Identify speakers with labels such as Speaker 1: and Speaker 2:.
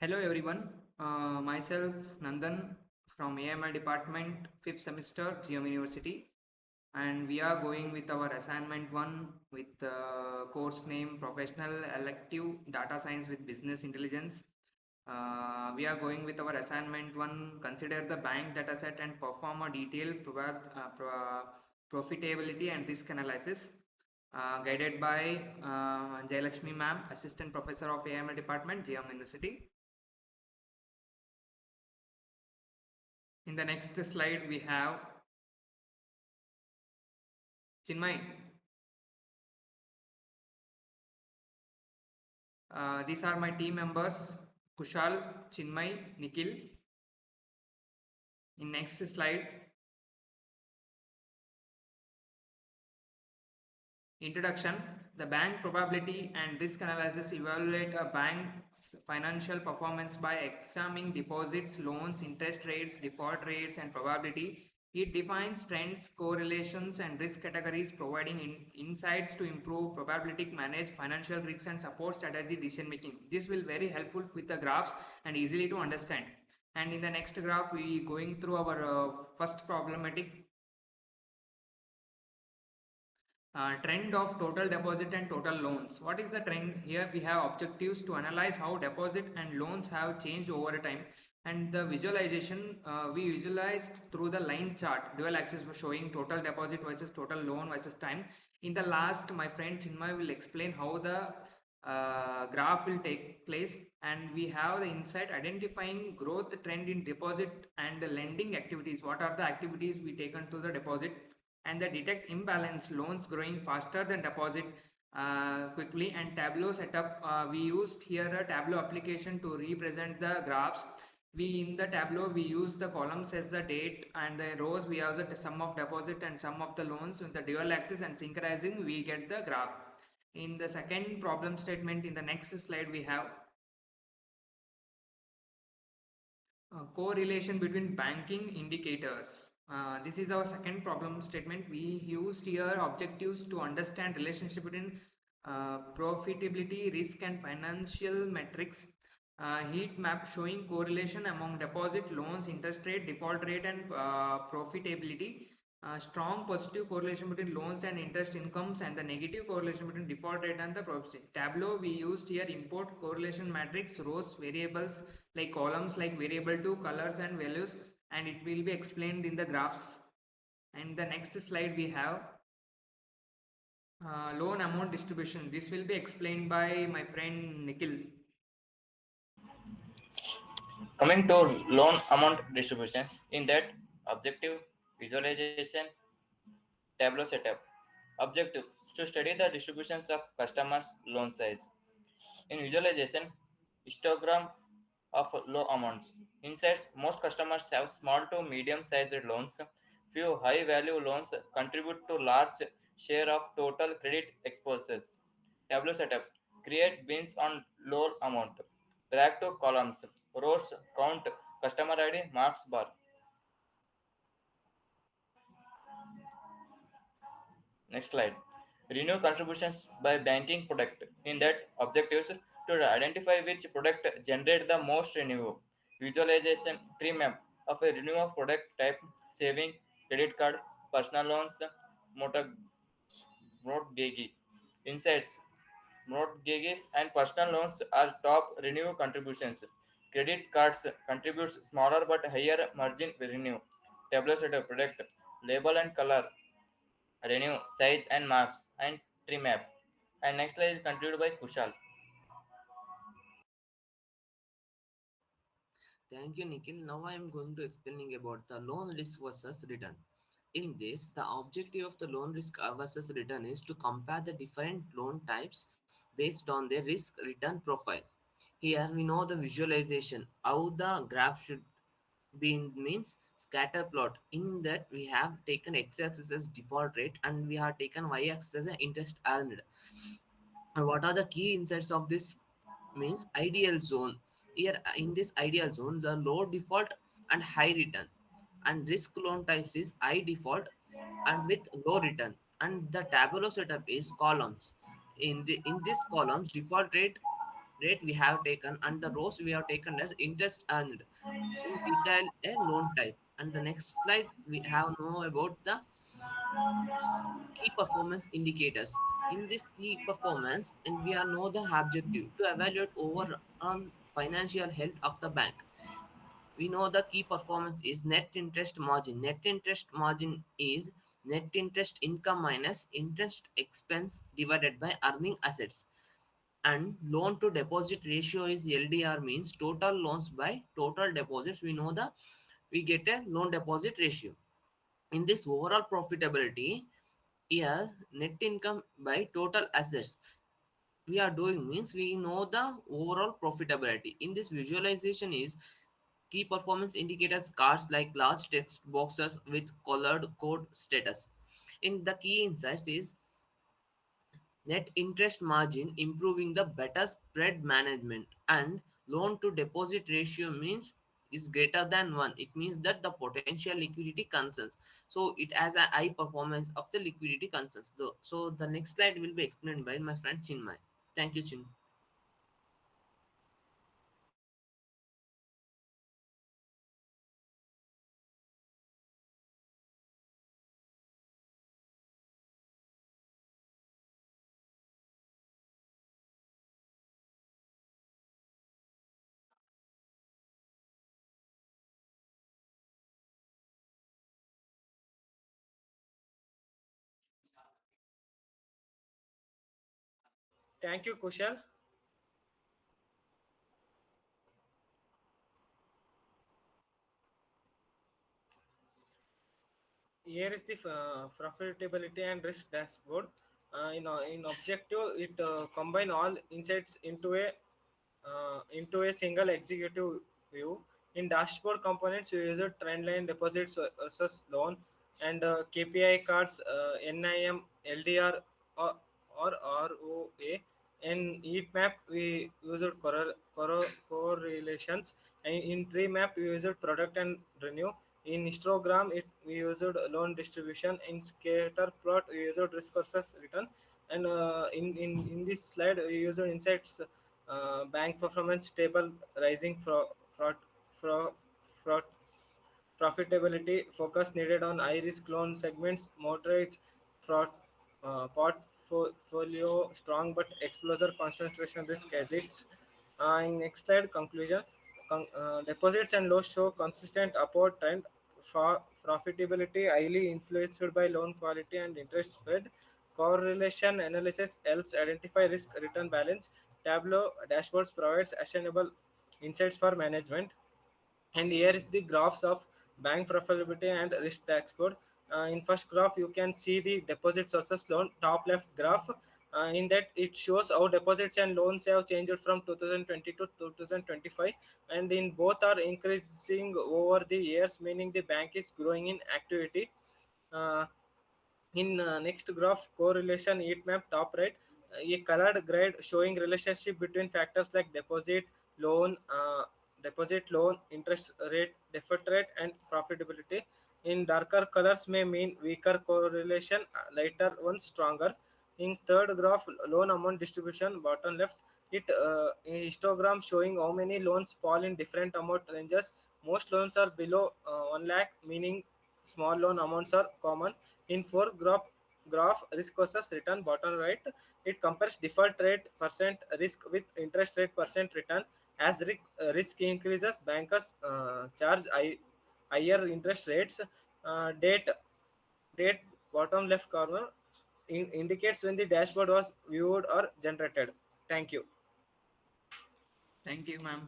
Speaker 1: Hello everyone, myself Nandan from AML department 5th semester GM University, and we are going with our assignment 1 with course name Professional Elective Data Science with Business Intelligence. We are going with our assignment 1, consider the bank dataset and perform a detailed profitability and risk analysis, guided by Jayalakshmi ma'am, Assistant Professor of AML department GM University. In the next slide, we have Chinmay. These are my team members, Kushal, Chinmay, Nikhil. In next slide, introduction. The bank probability and risk analysis evaluate a bank's financial performance by examining deposits, loans, interest rates, default rates, and probability. It defines trends, correlations, and risk categories, providing insights to improve probability, manage financial risks, and support strategy decision making. This will very helpful with the graphs and easily to understand. And in the next graph, we going through our first problematic, trend of total deposit and total loans. What is the trend? Here we have objectives to analyze how deposit and loans have changed over time, and the visualization, we visualized through the line chart dual axis for showing total deposit versus total loan versus time. In the last, my friend Chinmay will explain how the graph will take place, and we have the insight identifying growth trend in deposit and lending activities. What are the activities we taken to the deposit, and the detect imbalance loans growing faster than deposit quickly. And Tableau setup, we used here a Tableau application to represent the graphs. We in the Tableau we use the columns as the date, and the rows we have the sum of deposit and sum of the loans with the dual axis, and synchronizing we get the graph. In the second problem statement, in the next slide, we have correlation between banking indicators. This is our second problem statement. We used here objectives to understand relationship between profitability, risk, and financial metrics. Heat map showing correlation among deposit, loans, interest rate, default rate, and profitability. Strong positive correlation between loans and interest incomes, and the negative correlation between default rate and the profit. Tableau, we used here import correlation matrix, rows, variables like columns like variable to colors and values, and it will be explained in the graphs. And the next slide we have loan amount distribution. This will be explained by my friend Nikhil.
Speaker 2: Coming to loan amount distributions, in that objective visualization Tableau setup. Objective to study the distributions of customers' loan size. In visualization, histogram of low amounts. Insights, most customers have small to medium sized loans. Few high value loans contribute to large share of total credit exposures. Tableau setups create bins on low amount. Drag to columns. Rows count customer ID marks bar. Next slide. Renew contributions by banking product. In that, objectives to identify which product generate the most revenue. Visualization tree map of a renew of product type: saving, credit card, personal loans, motor mortgage. Insights: mortgages and personal loans are top renew contributions. Credit cards contributes smaller but higher margin revenue. Tableau setup product label and color renew, size and marks, and tree map. And next slide is concluded by Kushal.
Speaker 3: Thank you, Nikhil. Now I am going to explaining about the loan risk versus return. In this, the objective of the loan risk versus return is to compare the different loan types based on their risk return profile. Here we know the visualization, how the graph should be in means scatter plot. In that we have taken x-axis as default rate and we have taken y-axis as an interest earned. And what are the key insights of this means ideal zone? Here in this ideal zone, the low default and high return, and risk loan types is high default and with low return. And the tabular setup is columns. In this columns, default rate rate we have taken, and the rows we have taken as interest earned in detail a loan type. And the next slide we have know about the key performance indicators. In this key performance, and we are know the objective to evaluate overall financial health of the bank. We know the key performance is net interest margin. Net interest margin is net interest income minus interest expense divided by earning assets. And loan to deposit ratio is LDR, means total loans by total deposits. We know the we get a loan deposit ratio. In this overall profitability, here net income by total assets we are doing means we know the overall profitability. In this visualization is key performance indicators cards like large text boxes with colored code status. In the key insights is net interest margin improving the better spread management, and loan to deposit ratio means is greater than 1. It means that the potential liquidity concerns, so it has a high performance of the liquidity concerns though. So the next slide will be explained by my friend Chinmay. Thank you, Chin.
Speaker 4: Thank you, Kushal. Here is the profitability and risk dashboard. In objective, it combine all insights into a single executive view. In dashboard components, you use a trend line deposits versus loan and KPI cards, NIM, LDR, or, or ROA. In heat map, we use correlations. And in tree map, we use product and renew. In histogram, we used loan distribution. In scatter plot, we used risk versus return. And in this slide, we used insights bank performance table, rising fraud, fraud, fraud profitability focus needed on high risk loan segments, mortgage fraud, portfolio strong but exposure concentration risk exits. In next slide, conclusion. Deposits and loans show consistent upward trend. Profitability highly influenced by loan quality and interest spread. Correlation analysis helps identify risk return balance. Tableau dashboards provides actionable insights for management. And here is the graphs of bank profitability and risk dashboard. In first graph, you can see the deposits versus loan. Top left graph, in that it shows how deposits and loans have changed from 2020 to 2025, and in both are increasing over the years, meaning the bank is growing in activity. Uh, in next graph, correlation heat map, top right, a colored grid showing relationship between factors like deposit, loan, interest rate, default rate, and profitability. In darker colors may mean weaker correlation, lighter ones stronger. In third graph, loan amount distribution, bottom left, it a histogram showing how many loans fall in different amount ranges. Most loans are below 1 lakh, meaning small loan amounts are common. In fourth graph, risk versus return, bottom right, it compares default rate percent risk with interest rate percent return. As risk increases, bankers charge higher interest rates. Date date bottom left corner indicates when the dashboard was viewed or generated. Thank you.
Speaker 1: Thank you, ma'am.